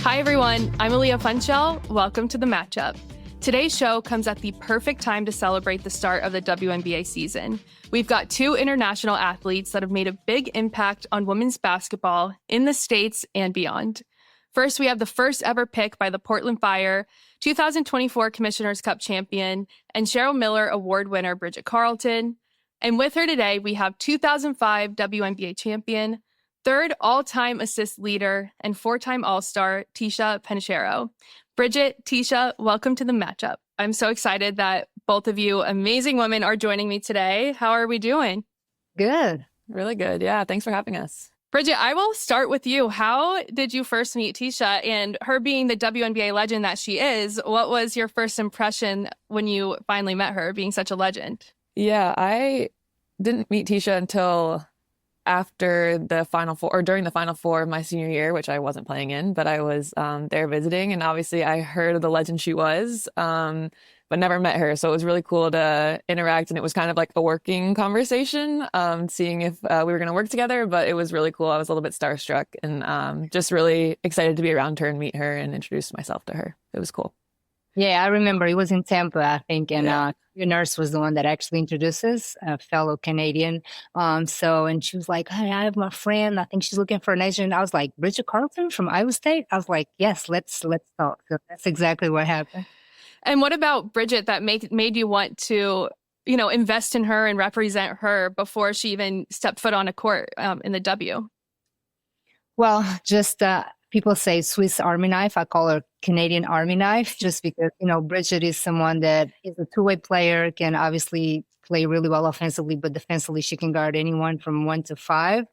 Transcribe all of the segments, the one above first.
Hi, everyone. I'm Aliyah Funschelle. Welcome to The Matchup. Today's show comes at the perfect time to celebrate the start of the WNBA season. We've got two international athletes that have made a big impact on women's basketball in the States and beyond. First, we have the first ever pick by the Portland Fire, 2024 Commissioner's Cup champion, and Cheryl Miller Award winner Bridget Carleton. And with her today, we have 2005 WNBA champion, third all-time assist leader, and four-time All-Star, Ticha Penicheiro. Bridget, Ticha, welcome to The Matchup. I'm so excited that both of you amazing women are joining me today. How are we doing? Good. Really good. Yeah, thanks for having us. Bridget, I will start with you. How did you first meet Ticha? And her being the WNBA legend that she is, what was your first impression when you finally met her, being such a legend? Yeah, I didn't meet Ticha until after the Final Four, or during the Final Four of my senior year, which I wasn't playing in, but I was there visiting. And obviously I heard of the legend she was, but never met her. So it was really cool to interact. And it was kind of like a working conversation, seeing if we were going to work together. But it was really cool. I was a little bit starstruck and just really excited to be around her and meet her and introduce myself to her. It was cool. Yeah, I remember it was in Tampa, I think, and your nurse was the one that actually introduces a fellow Canadian. And she was like, "Hey, I have my friend. I think she's looking for an agent." I was like, "Bridget Carleton from Iowa State?" I was like, "Yes, let's talk." So that's exactly what happened. And what about Bridget that made you want to, invest in her and represent her before she even stepped foot on a court in the W? Well, just people say Swiss Army knife. I call her Canadian Army knife, just because, Bridget is someone that is a two-way player, can obviously play really well offensively, but defensively she can guard anyone from 1 to 5.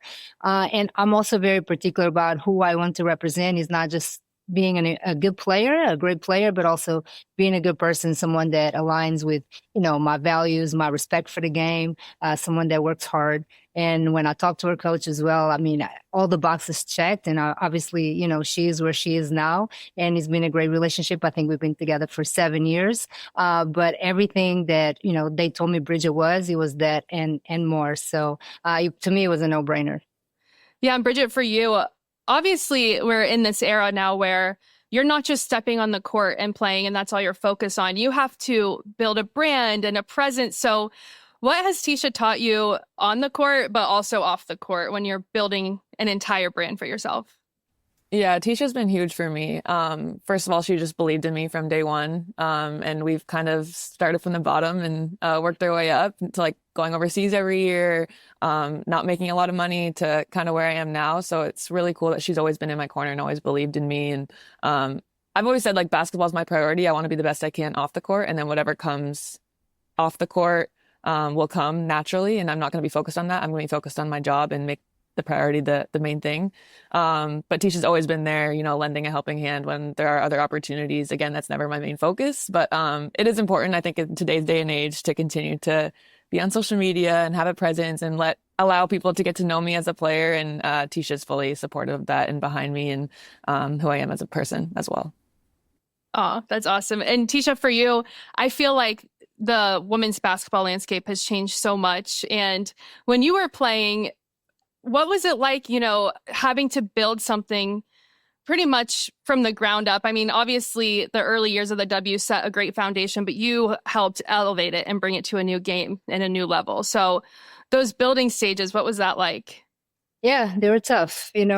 And I'm also very particular about who I want to represent. Is not just being a good player, a great player, but also being a good person, someone that aligns with, my values, my respect for the game, someone that works hard. And when I talked to her coach as well, I mean, all the boxes checked. And obviously, she is where she is now. And it's been a great relationship. I think we've been together for 7 years. But everything that, they told me Bridget it was that and more. So to me, it was a no-brainer. Yeah. And Bridget, for you, obviously, we're in this era now where you're not just stepping on the court and playing, and that's all you're focused on. You have to build a brand and a presence. So what has Ticha taught you on the court, but also off the court when you're building an entire brand for yourself? Yeah, Tisha's been huge for me. First of all, she just believed in me from day one. And we've kind of started from the bottom and worked our way up to like going overseas every year, not making a lot of money to kind of where I am now. So it's really cool that she's always been in my corner and always believed in me. And I've always said like basketball is my priority. I want to be the best I can off the court. And then whatever comes off the court will come naturally. And I'm not going to be focused on that. I'm going to be focused on my job and make the priority the main thing. But Tisha's always been there, lending a helping hand when there are other opportunities. Again, that's never my main focus, but it is important, I think, in today's day and age to continue to be on social media and have a presence and allow people to get to know me as a player. And Tisha's fully supportive of that and behind me and who I am as a person as well. Oh, that's awesome. And Ticha, for you, I feel like the women's basketball landscape has changed so much. And when you were playing, what was it like, having to build something pretty much from the ground up? I mean, obviously, the early years of the W set a great foundation, but you helped elevate it and bring it to a new game and a new level. So those building stages, what was that like? Yeah, they were tough, just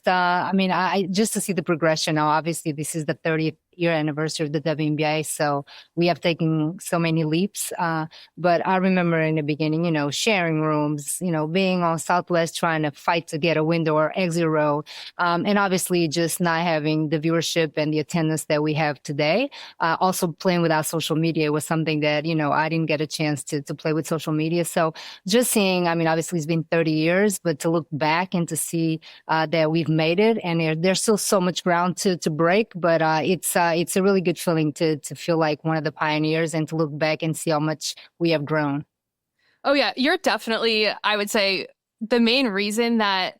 to see the progression. Now, obviously, this is the 30th year anniversary of the WNBA, so we have taken so many leaps. But I remember in the beginning, sharing rooms, being on Southwest trying to fight to get a window or exit row. And obviously just not having the viewership and the attendance that we have today. Also playing without social media was something that, I didn't get a chance to play with social media. So just seeing, obviously it's been 30 years, but to look back and to see that we've made it, and there's still so much ground to break, but it's a really good feeling to feel like one of the pioneers and to look back and see how much we have grown. Oh, yeah. You're definitely, I would say, the main reason that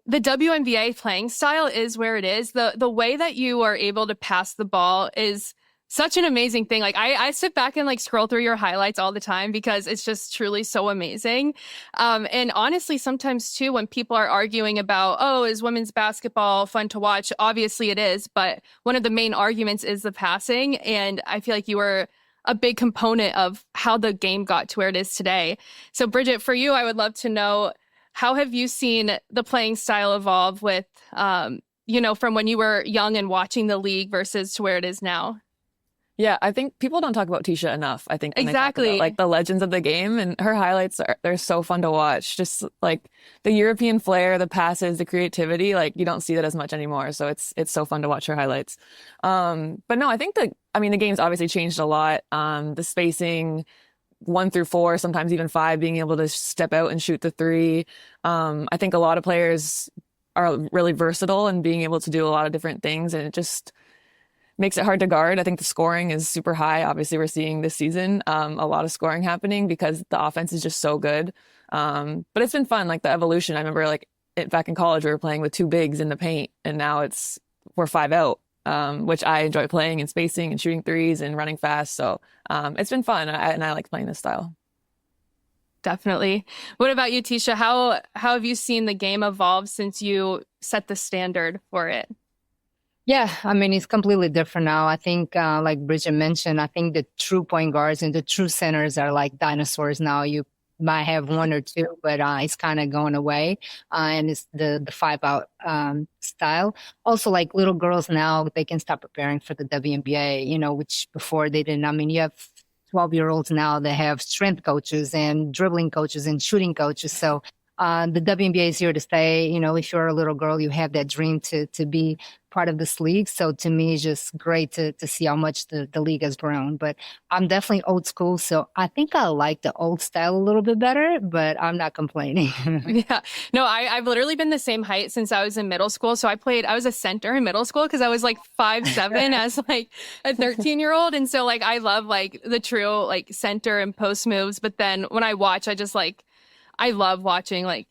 the WNBA playing style is where it is. The way that you are able to pass the ball is such an amazing thing. Like I sit back and like scroll through your highlights all the time because it's just truly so amazing. And honestly, sometimes too, when people are arguing about, oh, is women's basketball fun to watch? Obviously it is, but one of the main arguments is the passing. And I feel like you were a big component of how the game got to where it is today. So Bridget, for you, I would love to know, how have you seen the playing style evolve with, from when you were young and watching the league versus to where it is now? Yeah, I think people don't talk about Ticha enough. I think when they talk about, like, the legends of the game, and her highlights they're so fun to watch. Just like the European flair, the passes, the creativity, like you don't see that as much anymore. So it's so fun to watch her highlights. But no, I think the game's obviously changed a lot. The spacing, 1 through 4, sometimes even 5, being able to step out and shoot the 3. I think a lot of players are really versatile and being able to do a lot of different things, and it just makes it hard to guard. I think the scoring is super high. Obviously, we're seeing this season a lot of scoring happening because the offense is just so good. But it's been fun, like the evolution. I remember back in college, we were playing with 2 bigs in the paint, and now we're 5 out, which I enjoy playing and spacing and shooting 3s and running fast. So it's been fun, and I like playing this style. Definitely. What about you, Ticha? How have you seen the game evolve since you set the standard for it? Yeah, it's completely different now. I think, like Bridget mentioned, I think the true point guards and the true centers are like dinosaurs now. You might have 1 or 2, but it's kind of going away. And it's the 5-out style. Also, like little girls now, they can start preparing for the WNBA, which before they didn't. You have 12-year-olds now that have strength coaches and dribbling coaches and shooting coaches. So the WNBA is here to stay. If you're a little girl, you have that dream to be part of this league. So to me, it's just great to see how much the league has grown. But I'm definitely old school. So I think I like the old style a little bit better, but I'm not complaining. Yeah. No, I've literally been the same height since I was in middle school. So I was a center in middle school because I was like 5'7" as like a 13-year-old. And so like I love like the true like center and post moves. But then when I watch, I love watching like,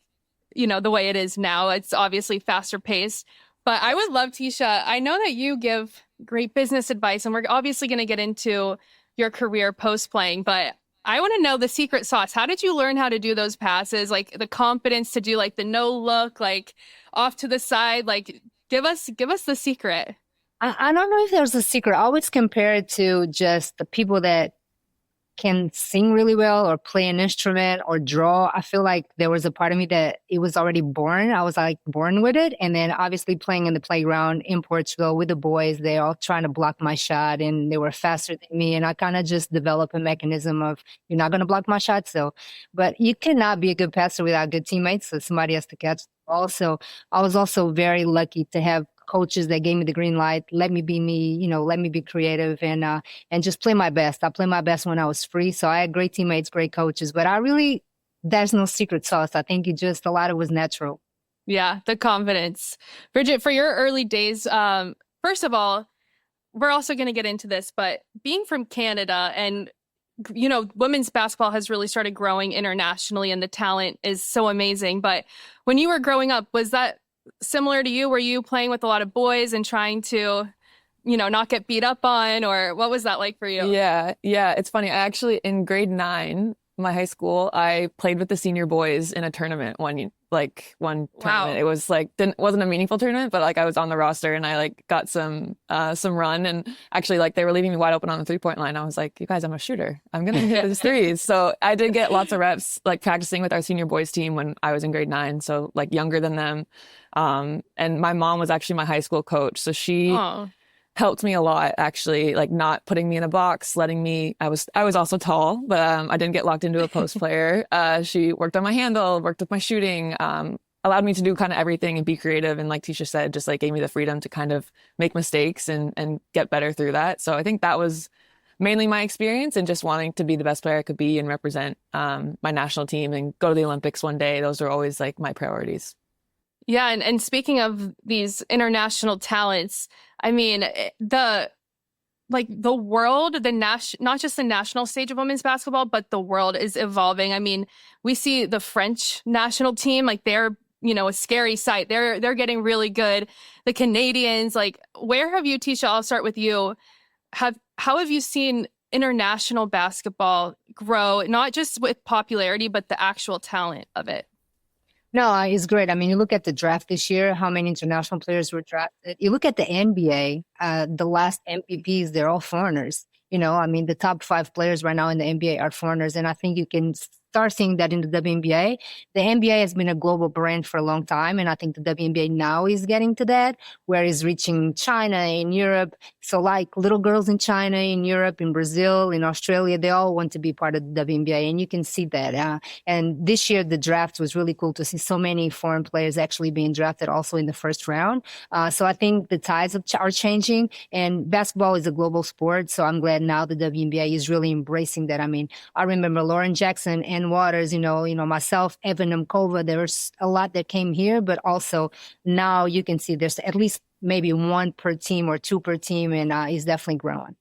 the way it is now. It's obviously faster paced. But I would love, Ticha, I know that you give great business advice, and we're obviously going to get into your career post-playing, but I want to know the secret sauce. How did you learn how to do those passes? Like the confidence to do like the no look, like off to the side, like give us the secret. I don't know if there's a secret. I always compare it to just the people that can sing really well or play an instrument or draw. I feel like there was a part of me that it was already born. I was like born with it. And then obviously playing in the playground in Portugal with the boys, they all trying to block my shot and they were faster than me. And I kind of just developed a mechanism of, you're not going to block my shot. But you cannot be a good passer without good teammates. So somebody has to catch the ball. So I was also very lucky to have coaches that gave me the green light, let me be me, let me be creative and just play my best. I played my best when I was free. So I had great teammates, great coaches, but there's no secret sauce. I think a lot of it was natural. Yeah, the confidence. Bridget, for your early days, first of all, we're also going to get into this, but being from Canada and women's basketball has really started growing internationally and the talent is so amazing. But when you were growing up, was that similar to you? Were you playing with a lot of boys and trying to, not get beat up on, or what was that like for you? Yeah. It's funny. I actually, in grade 9, my high school, I played with the senior boys in a tournament one tournament. Wow. It was wasn't a meaningful tournament, but I was on the roster and I got some run, and actually they were leaving me wide open on the 3-point line. I was like, you guys, I'm a shooter. I'm going to hit these threes. So I did get lots of reps, practicing with our senior boys team when I was in grade 9. So younger than them. And my mom was actually my high school coach. So she helped me a lot, actually, not putting me in a box, letting me, I was also tall, but I didn't get locked into a post player. She worked on my handle, worked with my shooting, allowed me to do kind of everything and be creative. And like Ticha said, just gave me the freedom to kind of make mistakes and get better through that. So I think that was mainly my experience, and just wanting to be the best player I could be and represent my national team and go to the Olympics one day. Those are always my priorities. Yeah, and speaking of these international talents, the world, not just the national stage of women's basketball, but the world is evolving. We see the French national team, they're, a scary sight. They're getting really good. The Canadians, where have you, Ticha, I'll start with you. how have you seen international basketball grow, not just with popularity, but the actual talent of it? No, it's great. I mean, you look at the draft this year, how many international players were drafted. You look at the NBA, the last MVPs, they're all foreigners. I mean, the top 5 players right now in the NBA are foreigners. And I think you can start seeing that in the WNBA. The NBA has been a global brand for a long time. And I think the WNBA now is getting to that, where it's reaching China and Europe. So like little girls in China, in Europe, in Brazil, in Australia, they all want to be part of the WNBA. And you can see that. And this year, the draft was really cool to see so many foreign players actually being drafted also in the first round. So I think the tides are changing, and basketball is a global sport. So I'm glad now the WNBA is really embracing that. I mean, I remember Lauren Jackson, Ann Waters, myself, Evan Nemkova. There was a lot that came here, but also now you can see there's at least maybe 1 per team or 2 per team, and it's definitely growing.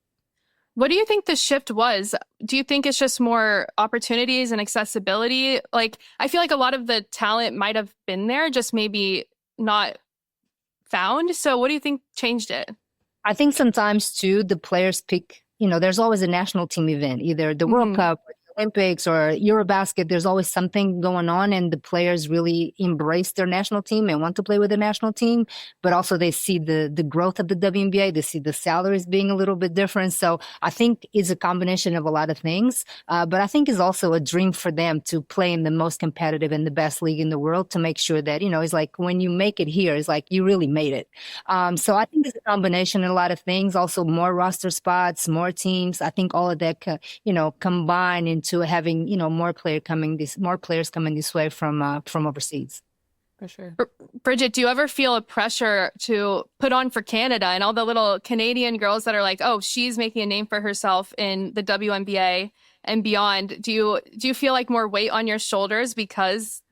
What do you think the shift was? Do you think it's just more opportunities and accessibility? Like, I feel like a lot of the talent might have been there, just maybe not found. So what do you think changed it? I think sometimes too, the players pick, there's always a national team event, either the World Cup or the Olympics or Eurobasket. There's always something going on, and the players really embrace their national team and want to play with the national team. But also they see the growth of the WNBA. They see the salaries being a little bit different. So I think it's a combination of a lot of things. But I think it's also a dream for them to play in the most competitive and the best league in the world, to make sure that, it's like when you make it here, it's like you really made it. So I think it's a combination of a lot of things. Also more roster spots, more teams. I think all of that, combine into having, more players coming this way from overseas. For sure. Bridget, do you ever feel a pressure to put on for Canada and all the little Canadian girls that are like, oh, she's making a name for herself in the WNBA and beyond? Do you feel like more weight on your shoulders because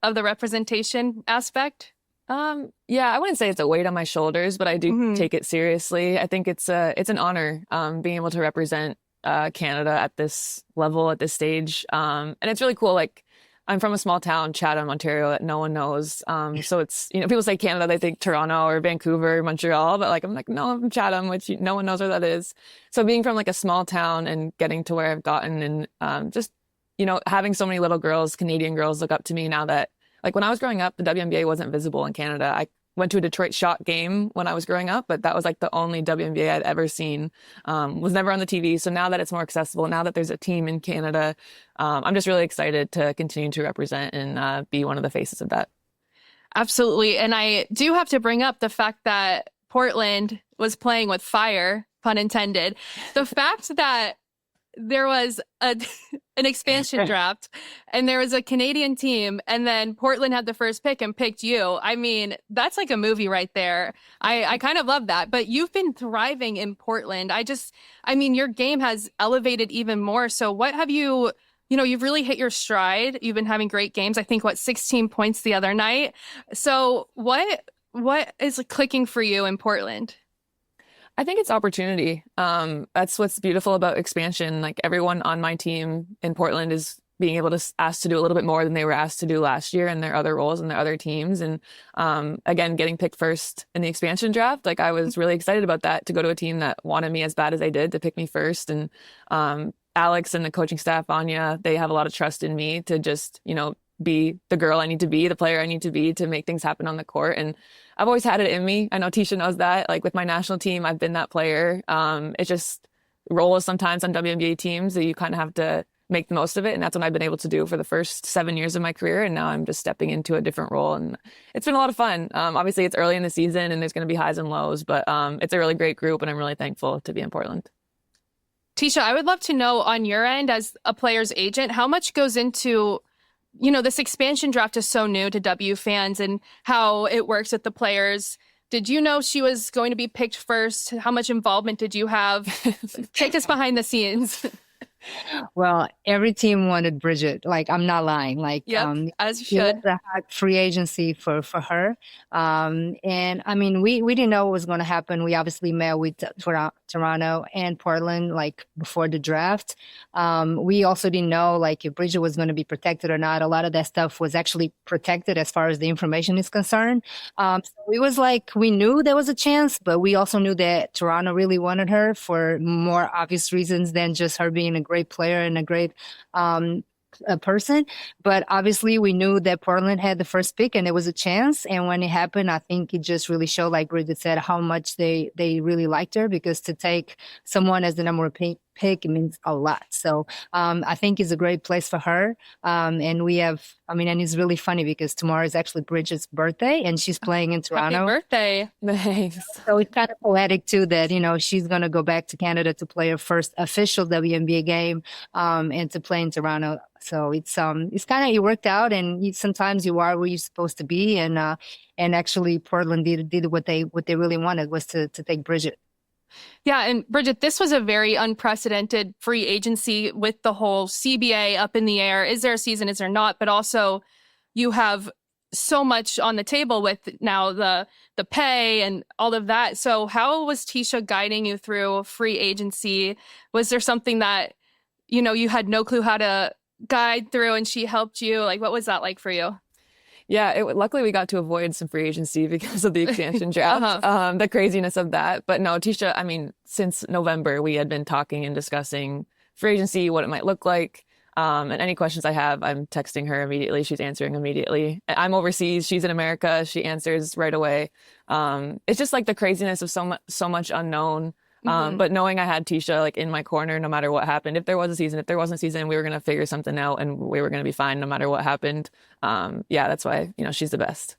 of the representation aspect? Yeah, I wouldn't say it's a weight on my shoulders, but I do take it seriously. I think it's an honor, being able to represent Canada at this level, at this stage. And it's really cool. Like, I'm from a small town, Chatham, Ontario, that no one knows. So it's, people say Canada, they think Toronto or Vancouver, Montreal, but like, I'm like, no, I'm from Chatham, which no one knows where that is. So being from like a small town and getting to where I've gotten, and just, having so many little girls, Canadian girls, look up to me now that, like, when I was growing up, the WNBA wasn't visible in Canada. I went to a Detroit Shock game when I was growing up, but that was like the only WNBA I'd ever seen. Was never on the TV. So now that it's more accessible, now that there's a team in Canada, I'm just really excited to continue to represent and be one of the faces of that. Absolutely. And I do have to bring up the fact that Portland was playing with fire, pun intended. The fact that there was an expansion draft and there was a Canadian team, and then Portland had the first pick and picked you. I mean, that's like a movie right there. I kind of love that. But you've been thriving in Portland. Your game has elevated even more. So what have you've really hit your stride. You've been having great games. I think 16 points the other night. So what is clicking for you in Portland? I think it's opportunity. That's what's beautiful about expansion. Like, everyone on my team in Portland is being able to asked to do a little bit more than they were asked to do last year in their other roles and their other teams. And again, getting picked first in the expansion draft, like, I was really excited about that, to go to a team that wanted me as bad as they did to pick me first. And Alex and the coaching staff, Anya, they have a lot of trust in me to just, be the girl I need to be, the player I need to be to make things happen on the court. And I've always had it in me. I know Ticha knows that. Like, with my national team, I've been that player. It's just roles sometimes on WNBA teams that you kind of have to make the most of it. And that's what I've been able to do for the first 7 years of my career. And now I'm just stepping into a different role. And it's been a lot of fun. Obviously, it's early in the season and there's going to be highs and lows, but it's a really great group. And I'm really thankful to be in Portland. Ticha, I would love to know, on your end as a player's agent, how much goes into, this expansion draft is so new to W fans, and how it works with the players. Did you know she was going to be picked first? How much involvement did you have? Take us behind the scenes. Well, every team wanted Bridget. Like, I'm not lying. Like, Yep, as you it was should. a hot free agency for her. And I mean, we didn't know what was going to happen. We obviously met with Toronto and Portland like before the draft. We also didn't know like if Bridget was going to be protected or not. A lot of that stuff was actually protected as far as the information is concerned. So it was like we knew there was a chance, but we also knew that Toronto really wanted her for more obvious reasons than just her being a great player and a great um, a person. But obviously, we knew that Portland had the first pick, and it was a chance. And when it happened, I think it just really showed, like Bridget said, how much they really liked her. Because to take someone as the number one pick, it means a lot. So I think it's a great place for her. And we have, I mean, and it's really funny because tomorrow is actually Bridget's birthday, and she's playing in Happy Toronto. birthday. Thanks. So it's kind of poetic too that, you know, she's going to go back to Canada to play her first official WNBA game, and to play in Toronto. So it's kind of, it worked out, and sometimes you are where you're supposed to be. And actually Portland did what they really wanted was to take Bridget. Yeah, and Bridget, this was a very unprecedented free agency with the whole CBA up in the air. Is there a season? Is there not? But also you have so much on the table with now the pay and all of that. So how was Ticha guiding you through free agency? Was there something that, you know, you had no clue how to guide through and she helped you? Like, what was that like for you? Yeah, luckily we got to avoid some free agency because of the expansion draft, the craziness of that. But no, Ticha, I mean, since November, we had been talking and discussing free agency, what it might look like. And any questions I have, I'm texting her immediately. She's answering immediately. I'm overseas. She's in America. She answers right away. It's just like the craziness of so much unknown. But knowing I had Ticha like in my corner, no matter what happened, if there was a season, if there wasn't a season, we were going to figure something out and we were going to be fine no matter what happened. Yeah, that's why, you know, she's the best.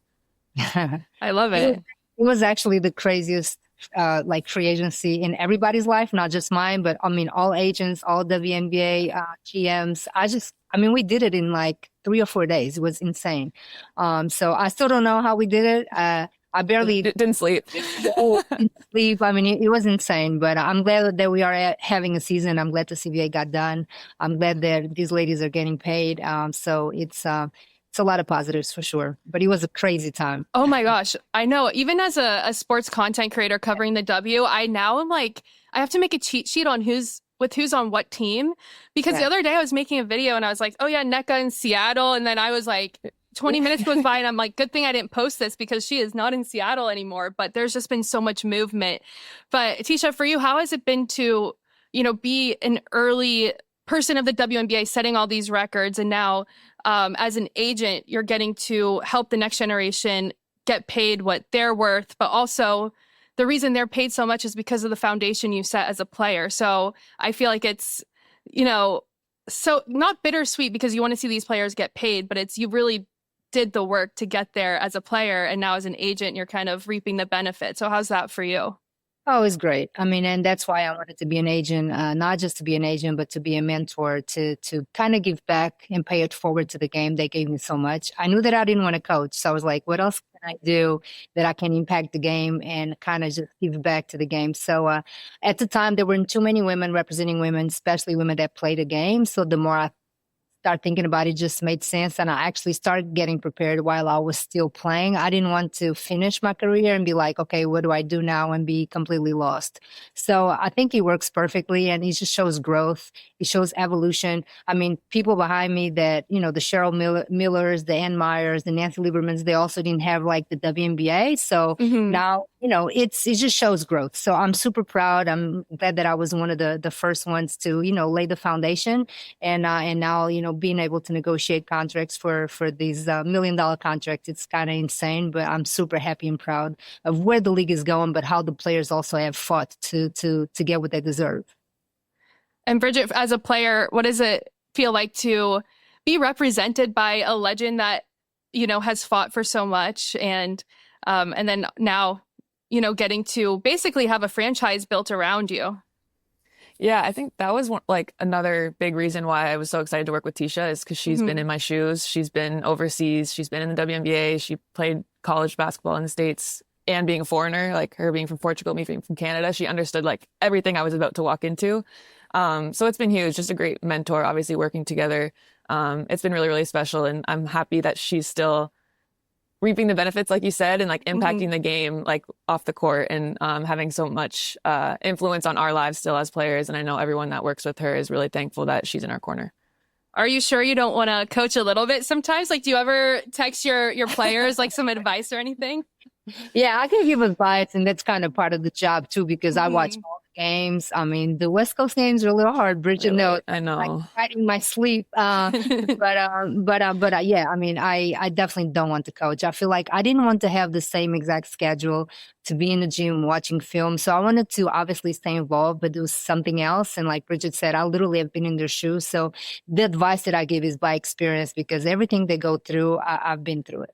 I love it. It was actually the craziest like free agency in everybody's life, not just mine, but I mean, all agents, all WNBA GMs. I mean, we did it in like 3 or 4 days. It was insane. So I still don't know how we did it. I barely didn't sleep. Didn't sleep. I mean, it was insane, but I'm glad that we are having a season. I'm glad the CBA got done. I'm glad that these ladies are getting paid. So it's a lot of positives for sure, but it was a crazy time. Oh my gosh. I know. Even as a sports content creator covering the W, I now am like, I have to make a cheat sheet on who's on what team. Because the other day I was making a video and I was like, oh yeah, NECA in Seattle. And then I was like, 20 minutes goes by and I'm like, good thing I didn't post this because she is not in Seattle anymore. But there's just been so much movement. But Ticha, for you, how has it been to, you know, be an early person of the WNBA setting all these records, and now as an agent, you're getting to help the next generation get paid what they're worth, but also the reason they're paid so much is because of the foundation you set as a player. So I feel like it's, you know, so not bittersweet because you want to see these players get paid, but it's you really did the work to get there as a player, and now as an agent, you're kind of reaping the benefit. So how's that for you? Oh, it's great. I mean, and that's why I wanted to be an agent, not just to be an agent, but to be a mentor, to kind of give back and pay it forward to the game. They gave me so much. I knew that I didn't want to coach. So I was like, what else can I do that I can impact the game and kind of just give back to the game? So at the time, there weren't too many women representing women, especially women that play the game. So the more I start thinking about it, just made sense. And I actually started getting prepared while I was still playing. I didn't want to finish my career and be like, okay, what do I do now, and be completely lost. So I think it works perfectly, and it just shows growth. It shows evolution. I mean, people behind me that, you know, the Cheryl Millers, the Ann Myers, the Nancy Liebermans, they also didn't have like the WNBA. So now, you know, it just shows growth. So I'm super proud. I'm glad that I was one of the first ones to, you know, lay the foundation, and now, you know, being able to negotiate contracts for these $1 million contracts. It's kind of insane, but I'm super happy and proud of where the league is going, but how the players also have fought to get what they deserve. And Bridget, as a player, what does it feel like to be represented by a legend that, you know, has fought for so much, and then now, you know, getting to basically have a franchise built around you? Yeah, I think that was like another big reason why I was so excited to work with Ticha, is because she's been in my shoes. She's been overseas. She's been in the WNBA. She played college basketball in the States, and being a foreigner, like her being from Portugal, me being from Canada, she understood like everything I was about to walk into. So it's been huge, just a great mentor, obviously working together. It's been really, really special. And I'm happy that she's still reaping the benefits, like you said, and like impacting the game, like off the court, and having so much influence on our lives still as players. And I know everyone that works with her is really thankful that she's in our corner. Are you sure you don't want to coach a little bit sometimes? Like, do you ever text your players like some advice or anything? Yeah, I can give advice, and that's kind of part of the job too, because I watch all the games. I mean, the West Coast games are a little hard. Bridget knows. I know. Like fighting my sleep. Yeah, I mean, I definitely don't want to coach. I feel like I didn't want to have the same exact schedule to be in the gym watching film. So I wanted to obviously stay involved, but do something else. And like Bridget said, I literally have been in their shoes. So the advice that I give is by experience, because everything they go through, I've been through it.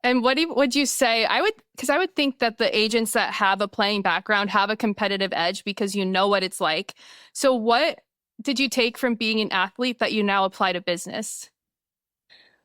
And what would you say? Because I would think that the agents that have a playing background have a competitive edge because you know what it's like. So what did you take from being an athlete that you now apply to business?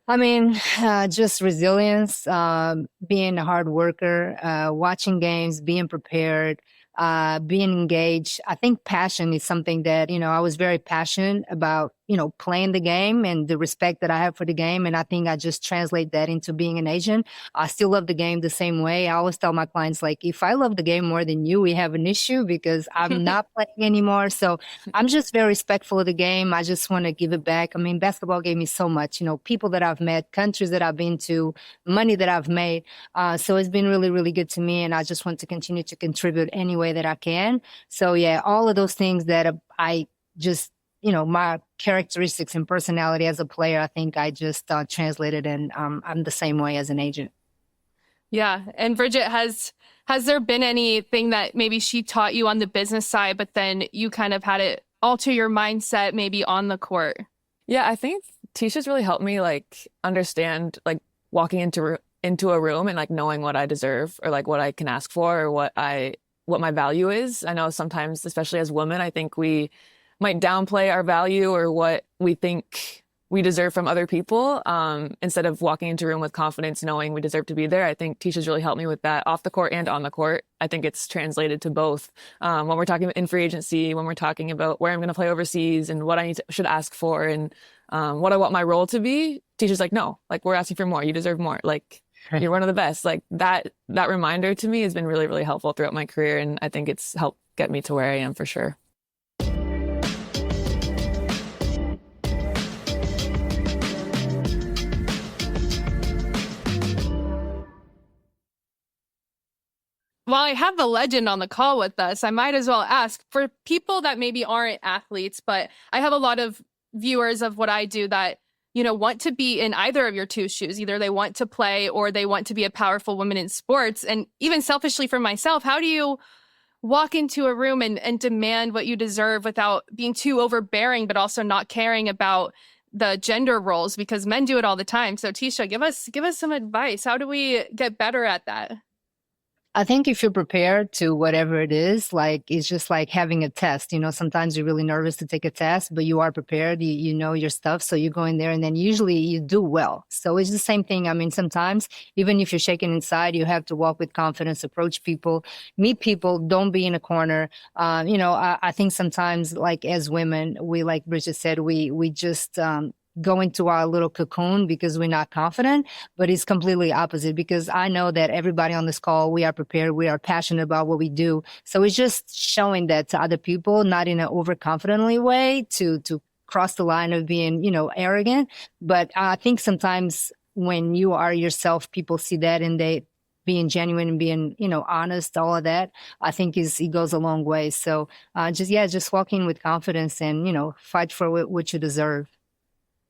I mean, just resilience, being a hard worker, watching games, being prepared, being engaged. I think passion is something that, I was very passionate about, playing the game and the respect that I have for the game. And I think I just translate that into being an agent. I still love the game the same way. I always tell my clients, like, if I love the game more than you, we have an issue because I'm not playing anymore. So I'm just very respectful of the game. I just want to give it back. I mean, basketball gave me so much, people that I've met, countries that I've been to, money that I've made. So it's been really, really good to me. And I just want to continue to contribute any way that I can. So yeah, all of those things that I just, my characteristics and personality as a player, I think I just translated, and I'm the same way as an agent. Yeah. And Bridget, has there been anything that maybe she taught you on the business side, but then you kind of had it alter your mindset maybe on the court? Yeah, I think Ticha's really helped me like understand like walking into a room and like knowing what I deserve or like what I can ask for or what my value is. I know sometimes, especially as women, I think we might downplay our value or what we think we deserve from other people, instead of walking into a room with confidence, knowing we deserve to be there. I think Ticha's really helped me with that off the court and on the court. I think it's translated to both. When we're talking about in free agency, when we're talking about where I'm going to play overseas and what I should ask for and what I want my role to be, Ticha's like, no, like we're asking for more. You deserve more. Like you're one of the best. Like that reminder to me has been really, really helpful throughout my career. And I think it's helped get me to where I am for sure. While I have the legend on the call with us, I might as well ask for people that maybe aren't athletes, but I have a lot of viewers of what I do that, want to be in either of your two shoes. Either they want to play or they want to be a powerful woman in sports. And even selfishly for myself, how do you walk into a room and demand what you deserve without being too overbearing, but also not caring about the gender roles? Because men do it all the time. So Ticha, give us some advice. How do we get better at that? I think if you're prepared to whatever it is, like it's just like having a test. Sometimes you're really nervous to take a test, but you are prepared. You know your stuff. So you go in there and then usually you do well. So it's the same thing. I mean, sometimes even if you're shaking inside, you have to walk with confidence, approach people, meet people, don't be in a corner. I think sometimes like as women, we, like Bridget said, we just, go into our little cocoon because we're not confident, but it's completely opposite because I know that everybody on this call, we are prepared. We are passionate about what we do. So it's just showing that to other people, not in an overconfidently way to cross the line of being, arrogant. But I think sometimes when you are yourself, people see that and they being genuine and being, honest, all of that, I think it goes a long way. So just walking with confidence and, fight for what you deserve.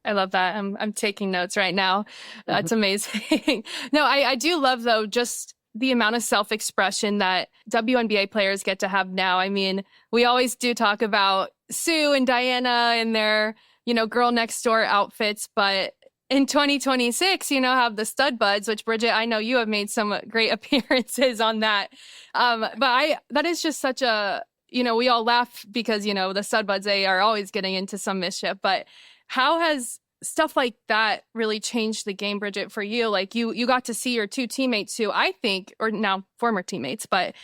I love that. I'm taking notes right now. That's amazing. No, I do love, though, just the amount of self-expression that WNBA players get to have now. I mean, we always do talk about Sue and Diana and their, girl next door outfits, but in 2026, have the stud buds, which Bridget, I know you have made some great appearances on that. That is just such a, we all laugh because, the stud buds, they are always getting into some mischief, but how has stuff like that really changed the game, Bridget, for you? Like you got to see your two teammates who I think, or now former teammates, but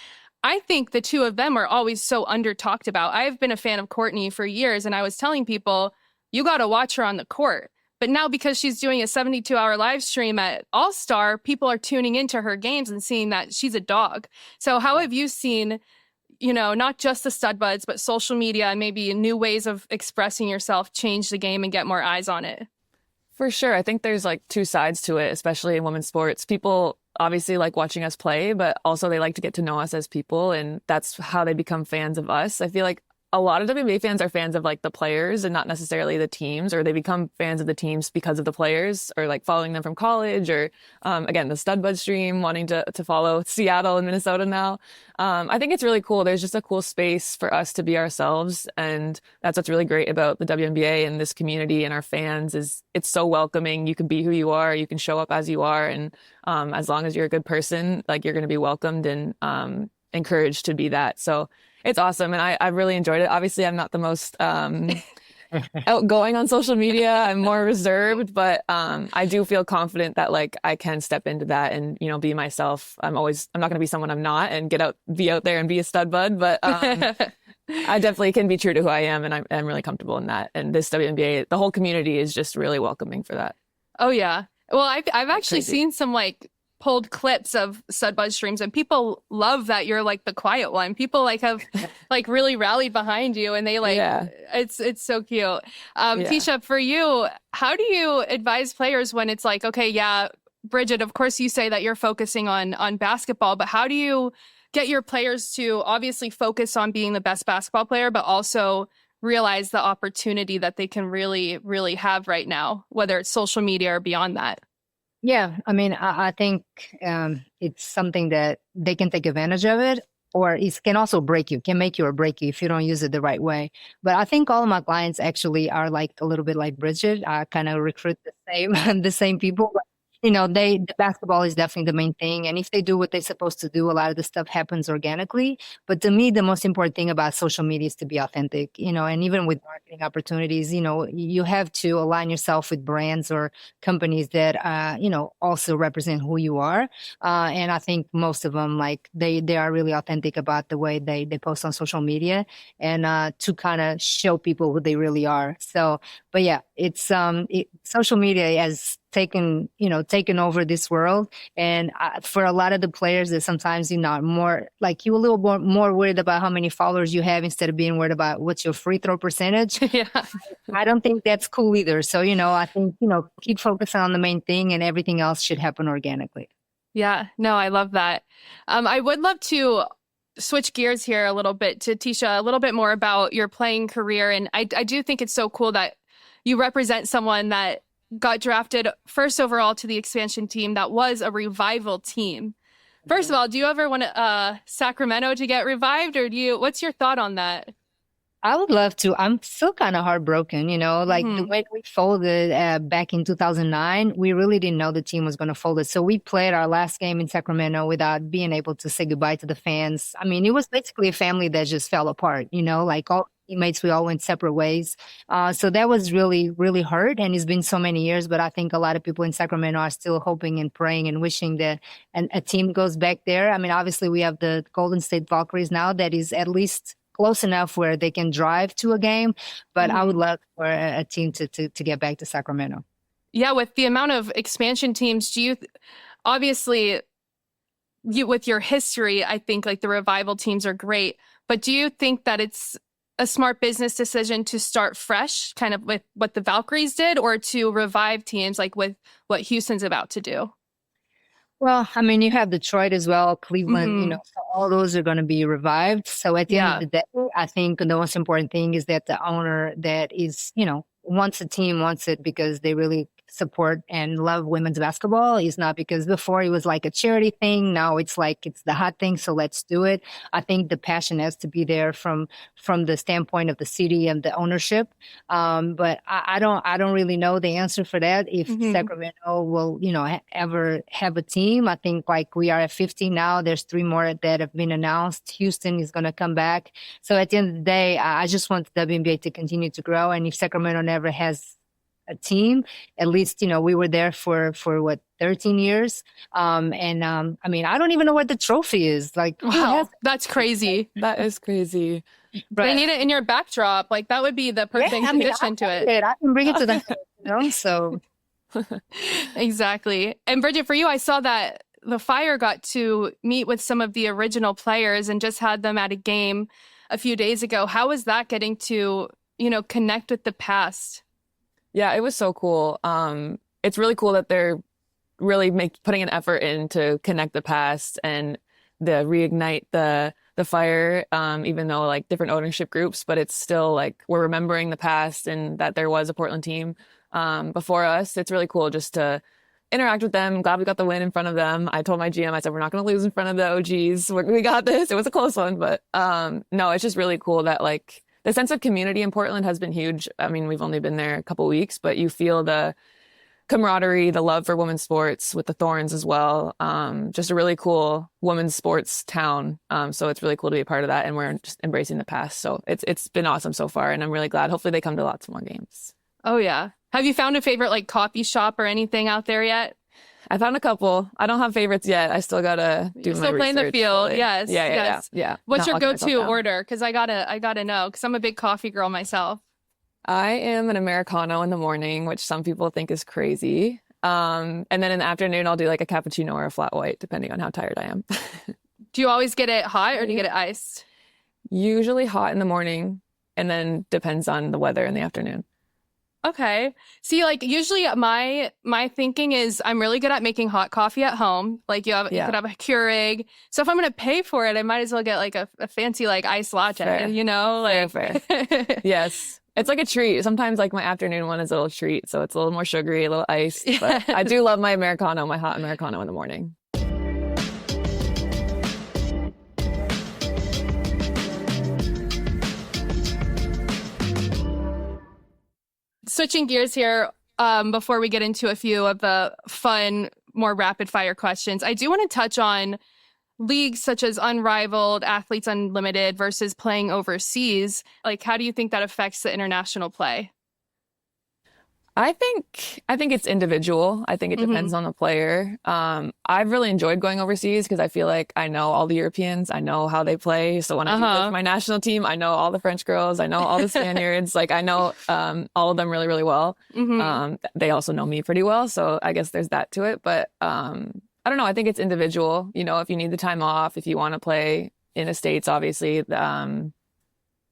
I think the two of them are always so under talked about. I've been a fan of Courtney for years, and I was telling people, you got to watch her on the court. But now because she's doing a 72-hour live stream at All-Star, people are tuning into her games and seeing that she's a dog. So how have you seen, not just the stud buds, but social media and maybe new ways of expressing yourself change the game and get more eyes on it? For sure. I think there's like two sides to it, especially in women's sports. People obviously like watching us play, but also they like to get to know us as people, and that's how they become fans of us. I feel like a lot of WNBA fans are fans of like the players and not necessarily the teams, or they become fans of the teams because of the players, or like following them from college, or again, the stud bud stream, wanting to follow Seattle and Minnesota now. I think it's really cool. There's just a cool space for us to be ourselves, and that's what's really great about the WNBA and this community and our fans is it's so welcoming. You can be who you are, you can show up as you are, and as long as you're a good person, like you're going to be welcomed and encouraged to be that. So it's awesome. And I really enjoyed it. Obviously, I'm not the most outgoing on social media. I'm more reserved, but I do feel confident that like I can step into that and, be myself. I'm not going to be someone I'm not and be out there and be a stud bud, but I definitely can be true to who I am. And I'm really comfortable in that. And this WNBA, the whole community is just really welcoming for that. Oh, yeah. Well, I've actually seen some like pulled clips of stud bud streams, and people love that you're like the quiet one. People like have like really rallied behind you, and they like it's so cute. Ticha, for you, how do you advise players when it's like, okay, yeah, Bridget, of course you say that you're focusing on basketball, but how do you get your players to obviously focus on being the best basketball player, but also realize the opportunity that they can really, really have right now, whether it's social media or beyond that? Yeah, I mean, I think it's something that they can take advantage of it, or it can also can make you or break you if you don't use it the right way. But I think all of my clients actually are like a little bit like Bridget. I kind of recruit the same people. But, the basketball is definitely the main thing. And if they do what they're supposed to do, a lot of the stuff happens organically. But to me, the most important thing about social media is to be authentic, and even with marketing opportunities, you have to align yourself with brands or companies that, also represent who you are. And I think most of them, like they are really authentic about the way they post on social media and to kind of show people who they really are. So, but yeah, it's social media has taken over this world, and for a lot of the players that sometimes more like you a little more worried about how many followers you have instead of being worried about what's your free throw percentage. Yeah, I don't think that's cool either. So I think keep focusing on the main thing, and everything else should happen organically. Yeah, no, I love that. I would love to switch gears here a little bit to Ticha, a little bit more about your playing career, and I do think it's so cool that you represent someone that got drafted first overall to the expansion team that was a revival team. First of all, do you ever want Sacramento to get revived, or what's your thought on that? I would love to. I'm still kind of heartbroken, like the way we folded back in 2009, we really didn't know the team was going to fold it. So we played our last game in Sacramento without being able to say goodbye to the fans. I mean, it was basically a family that just fell apart, like all teammates, we all went separate ways. So that was really, really hurt. And it's been so many years, but I think a lot of people in Sacramento are still hoping and praying and wishing that a team goes back there. I mean, obviously we have the Golden State Valkyries now that is at least close enough where they can drive to a game, but I would love for a team to get back to Sacramento. Yeah, with the amount of expansion teams, obviously with your history, I think like the revival teams are great, but do you think that it's a smart business decision to start fresh, kind of with what the Valkyries did, or to revive teams like with what Houston's about to do? Well, I mean, you have Detroit as well, Cleveland, so all those are going to be revived. So at the end of the day, I think the most important thing is that the owner that is, wants a team, wants it because they really support and love women's basketball. It's not because before it was like a charity thing. Now it's like it's the hot thing, so let's do it. I think the passion has to be there from the standpoint of the city and the ownership. But I don't really know the answer for that. If Sacramento will, ever have a team. I think like we are at 50 now. There's 3 more that have been announced. Houston is going to come back. So at the end of the day, I just want the WNBA to continue to grow. And if Sacramento never has a team. At least, we were there for what, 13 years. I mean, I don't even know what the trophy is. Like, wow, that's crazy. That is crazy. They need it in your backdrop. Like that would be the perfect addition to it. I can bring it to the so. Exactly. And Bridget, for you, I saw that the Fire got to meet with some of the original players and just had them at a game a few days ago. How was that getting to, connect with the past? Yeah, it was so cool. It's really cool that they're really putting an effort in to connect the past and reignite the fire, even though like different ownership groups, but it's still like we're remembering the past and that there was a Portland team before us. It's really cool just to interact with them. I'm glad we got the win in front of them. I told my GM, I said, we're not going to lose in front of the OGs. We got this. It was a close one, but no, it's just really cool that like the sense of community in Portland has been huge. I mean, we've only been there a couple weeks, but you feel the camaraderie, the love for women's sports with the Thorns as well. Just a really cool women's sports town. So it's really cool to be a part of that. And we're just embracing the past. So it's been awesome so far. And I'm really glad. Hopefully they come to lots more games. Oh, yeah. Have you found a favorite like coffee shop or anything out there yet? I found a couple. I don't have favorites yet. I still gotta do my research. Still playing the field. So Yes. Yeah. What's your go-to order? Because I gotta know. Because I'm a big coffee girl myself. I am an Americano in the morning, which some people think is crazy. And then in the afternoon, I'll do like a cappuccino or a flat white, depending on how tired I am. Do you always get it hot or do you get it iced? Usually hot in the morning, and then depends on the weather in the afternoon. Okay. See, like usually my thinking is I'm really good at making hot coffee at home. Like you could have a Keurig. So if I'm going to pay for it, I might as well get like a fancy like iced latte, Fair. Fair. Yes. It's like a treat. Sometimes like my afternoon one is a little treat. So it's a little more sugary, a little iced. But I do love my Americano, my hot Americano in the morning. Switching gears here, before we get into a few of the fun, more rapid fire questions, I do want to touch on leagues such as Unrivaled, Athletes Unlimited versus playing overseas. Like, how do you think that affects the international play? I think it's individual. I think it depends on the player. I've really enjoyed going overseas because I feel like I know all the Europeans. I know how they play. So when I play for my national team, I know all the French girls. I know all the Spaniards. Like I know all of them really, really well. They also know me pretty well. So I guess there's that to it. But I don't know. I think it's individual. If you need the time off, if you want to play in the States, obviously,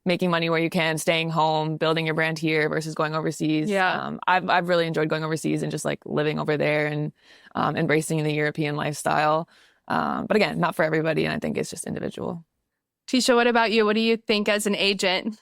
making money where you can, staying home, building your brand here versus going overseas. Yeah. I've really enjoyed going overseas and just like living over there and embracing the European lifestyle. But again, not for everybody. And I think it's just individual. Ticha, what about you? What do you think as an agent?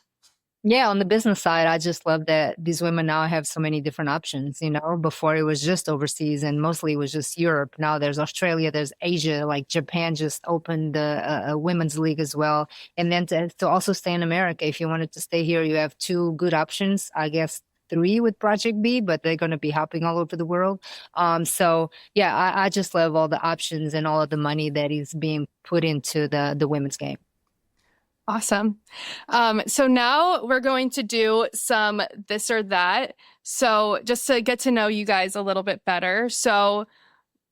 Yeah, on the business side, I just love that these women now have so many different options. Before it was just overseas and mostly it was just Europe. Now there's Australia, there's Asia, like Japan just opened a women's league as well. And then to also stay in America, if you wanted to stay here, you have two good options, I guess 3 with Project B, but they're going to be hopping all over the world. So yeah, I just love all the options and all of the money that is being put into the women's game. Awesome. So now we're going to do some this or that. So just to get to know you guys a little bit better. So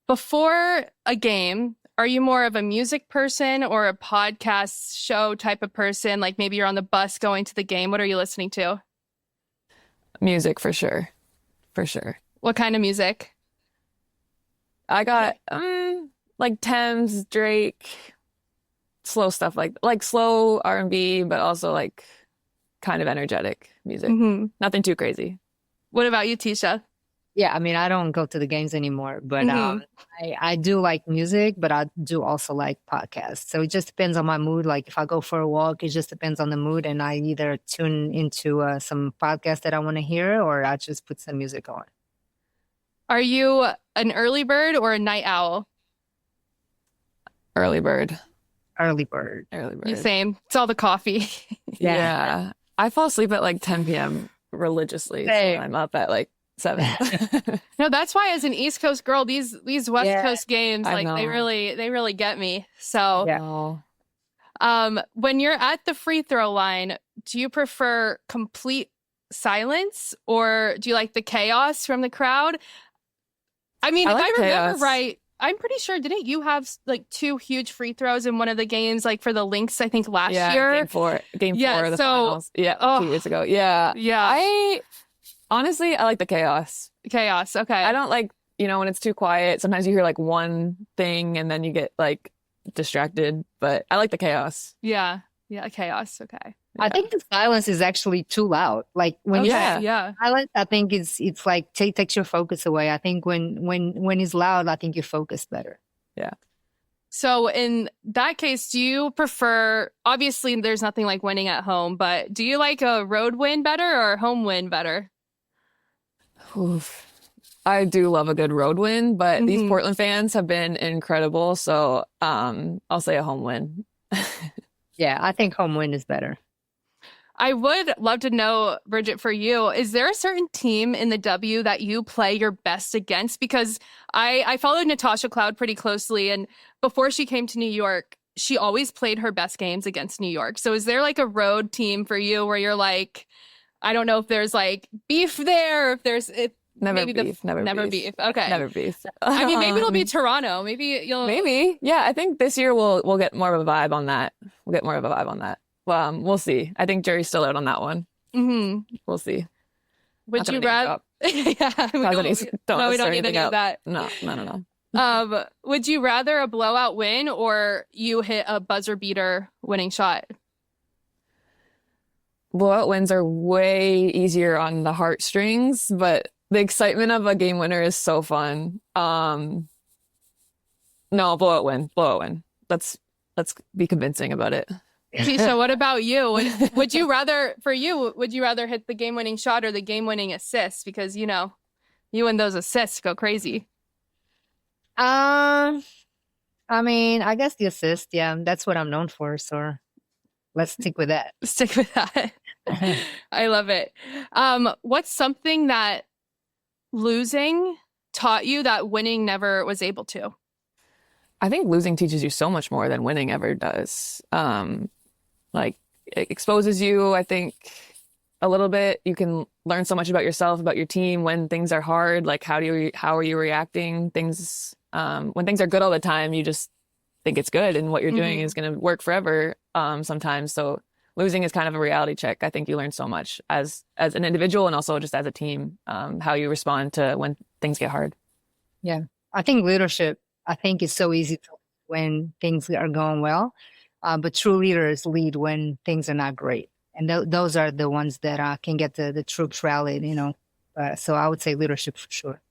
before a game, are you more of a music person or a podcast show type of person? Like maybe you're on the bus going to the game. What are you listening to? Music for sure. For sure. What kind of music? I got like Thames, Drake, slow stuff like slow R&B, but also like kind of energetic music. Nothing too crazy. What about you, Ticha? Yeah, I mean, I don't go to the games anymore, but I do like music, but I do also like podcasts. So it just depends on my mood. Like if I go for a walk, it just depends on the mood. And I either tune into some podcast that I want to hear or I just put some music on. Are you an early bird or a night owl? Early bird. Early bird. Same. It's all the coffee. Yeah. I fall asleep at like 10 p.m. religiously. So I'm up at like 7. No, that's why as an East Coast girl, these West Coast games, like they really get me. So when you're at the free throw line, do you prefer complete silence, or do you like the chaos from the crowd? I mean, I if like I remember chaos. right, I'm pretty sure, didn't you have like 2 huge free throws in one of the games, like for the Lynx, I think last year? Game four of the finals. Yeah, oh, 2 years ago. Yeah. yeah, Honestly, I like the chaos. chaos. Okay. I don't like, when it's too quiet. Sometimes you hear like one thing and then you get like distracted, but I like the chaos. Yeah, chaos. Okay. I think the silence is actually too loud. Like when you Okay, yeah. silent, I think it's like takes your focus away. I think when it's loud, I think you focus better. Yeah. So in that case, do you prefer, obviously there's nothing like winning at home, but do you like a road win better or a home win better? Oof. I do love a good road win, but these Mhm. Portland fans have been incredible. So I'll say a home win. Yeah, I think home win is better. I would love to know, Bridget, for you, is there a certain team in the W that you play your best against? Because I followed Natasha Cloud pretty closely, and before she came to New York, she always played her best games against New York. So is there like a road team for you where you're like, I don't know if there's like beef there, or if there's Never maybe beef. Never beef. Okay. Never beef. I mean, maybe it'll be Toronto. Maybe you'll. Maybe. Yeah, I think this year we'll get more of a vibe on that. We'll get more of a vibe on that. We'll see. I think jury's still out on that one. Mm-hmm. We'll see. Would you rather? Yeah, we don't need any of that. No. Would you rather a blowout win or you hit a buzzer beater winning shot? Blowout wins are way easier on the heartstrings, but the excitement of a game winner is so fun. No, blowout win. Let's be convincing about it. Ticha, what about you? Would you rather hit the game-winning shot or the game-winning assist? Because, you and those assists go crazy. I mean, I guess the assist, yeah, that's what I'm known for. So let's stick with that. Stick with that. I love it. What's something that losing taught you that winning never was able to? I think losing teaches you so much more than winning ever does. Like it exposes you, I think, a little bit. You can learn so much about yourself, about your team when things are hard. Like how are you reacting? Things when things are good all the time, you just think it's good and what you're doing is going to work forever. Sometimes, so losing is kind of a reality check. I think you learn so much as an individual and also just as a team, how you respond to when things get hard. Yeah, I think leadership. I think it's so easy to when things are going well. But true leaders lead when things are not great. And those are the ones that can get the troops rallied, So I would say leadership for sure.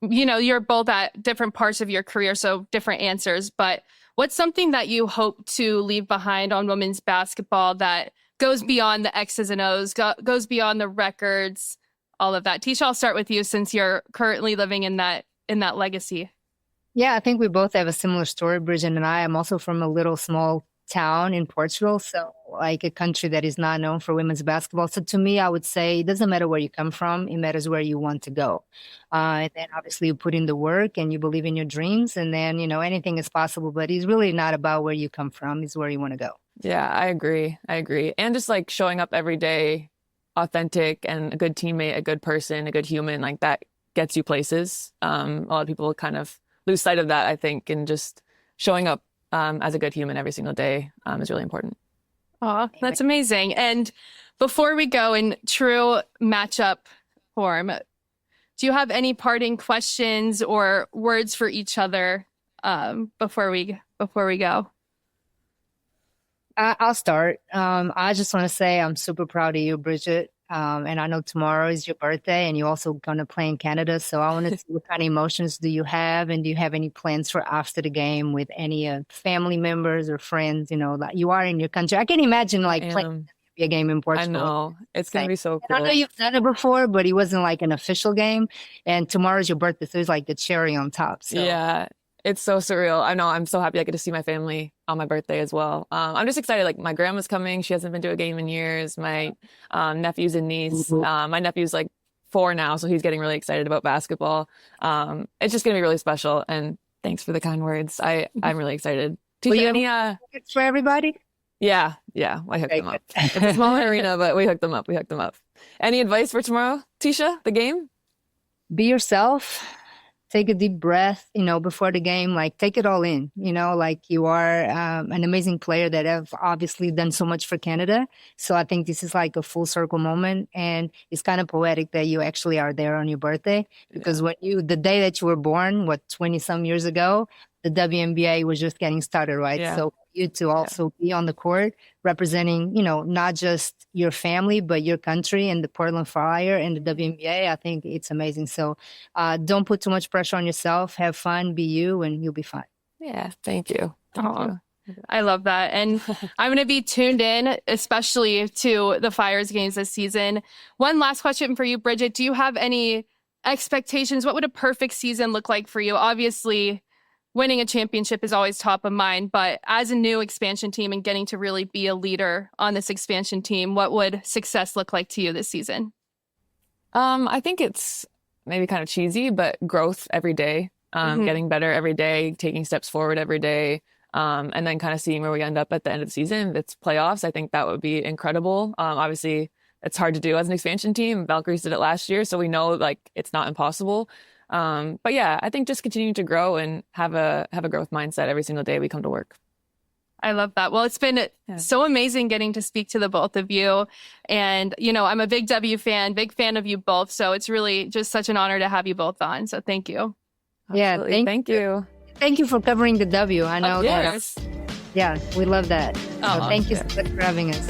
You're both at different parts of your career, so different answers. But what's something that you hope to leave behind on women's basketball that goes beyond the X's and O's, goes beyond the records, all of that? Ticha, I'll start with you since you're currently living in that legacy. Yeah, I think we both have a similar story, Bridget and I. I'm also from a little small town in Portugal, so like a country that is not known for women's basketball. So to me, I would say it doesn't matter where you come from, it matters where you want to go. And then obviously you put in the work and you believe in your dreams, and then, anything is possible, but it's really not about where you come from, it's where you want to go. Yeah, I agree. And just like showing up every day, authentic and a good teammate, a good person, a good human, like that gets you places. A lot of people kind of lose sight of that, I think, and just showing up as a good human every single day is really important. Oh, that's amazing. And before we go in true matchup form, do you have any parting questions or words for each other before we go? I'll start. I just want to say I'm super proud of you, Bridget. And I know tomorrow is your birthday and you're also going to play in Canada. So I want to see what kind of emotions do you have? And do you have any plans for after the game with any family members or friends, that you are in your country? I can imagine playing a game in Portugal. I know. It's going to be so cool. I know you've done it before, but it wasn't like an official game. And tomorrow's your birthday. So it's like the cherry on top. So. Yeah. It's so surreal. I know. I'm so happy I get to see my family on my birthday as well. I'm just excited. Like my grandma's coming. She hasn't been to a game in years. My nephews and niece. My nephew's like 4 now, so he's getting really excited about basketball. It's just gonna be really special. And thanks for the kind words. I'm really excited. Will you any for everybody? Yeah. I hooked them up. It's a small arena, but we hooked them up. Any advice for tomorrow, Ticha, the game? Be yourself. Take a deep breath, before the game, like take it all in, like you are an amazing player that have obviously done so much for Canada. So I think this is like a full circle moment, and it's kind of poetic that you actually are there on your birthday, because the day that you were born, 20 some years ago, the WNBA was just getting started, right? Yeah. So you to also be on the court representing, not just your family, but your country and the Portland Fire and the WNBA, I think it's amazing. So don't put too much pressure on yourself. Have fun, be you, and you'll be fine. Yeah, thank you. Thank you. I love that. And I'm going to be tuned in, especially to the Fire's games this season. One last question for you, Bridget. Do you have any expectations? What would a perfect season look like for you? Obviously, winning a championship is always top of mind, but as a new expansion team and getting to really be a leader on this expansion team, what would success look like to you this season? I think it's maybe kind of cheesy, but growth every day, getting better every day, taking steps forward every day, and then kind of seeing where we end up at the end of the season. If it's playoffs, I think that would be incredible. Obviously, it's hard to do as an expansion team. Valkyries did it last year, so we know like it's not impossible. But yeah, I think just continuing to grow and have a growth mindset every single day we come to work. I love that. Well, it's been so amazing getting to speak to the both of you. And, I'm a big W fan, big fan of you both. So it's really just such an honor to have you both on. So thank you. Absolutely. Yeah, thank you. Thank you for covering the W. I know yes. Yeah, we love that. So thank you so much for having us.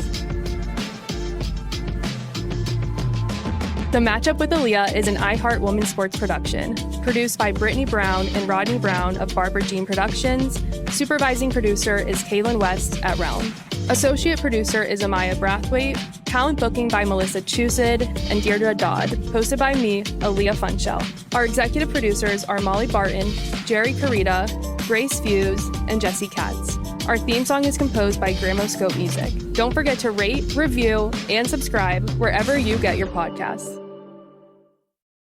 The Matchup with Aliyah is an iHeart Women's Sports production, produced by Brittany Brown and Rodney Brown of Barbara Jean Productions. Supervising producer is Kaylin West at Realm. Associate producer is Amaya Brathwaite. Talent booking by Melissa Chusid and Deirdre Dodd. Hosted by me, Aliyah Funschelle. Our executive producers are Molly Barton, Jerry Carita, Grace Fuse, and Jesse Katz. Our theme song is composed by Gramoscope Music. Don't forget to rate, review, and subscribe wherever you get your podcasts.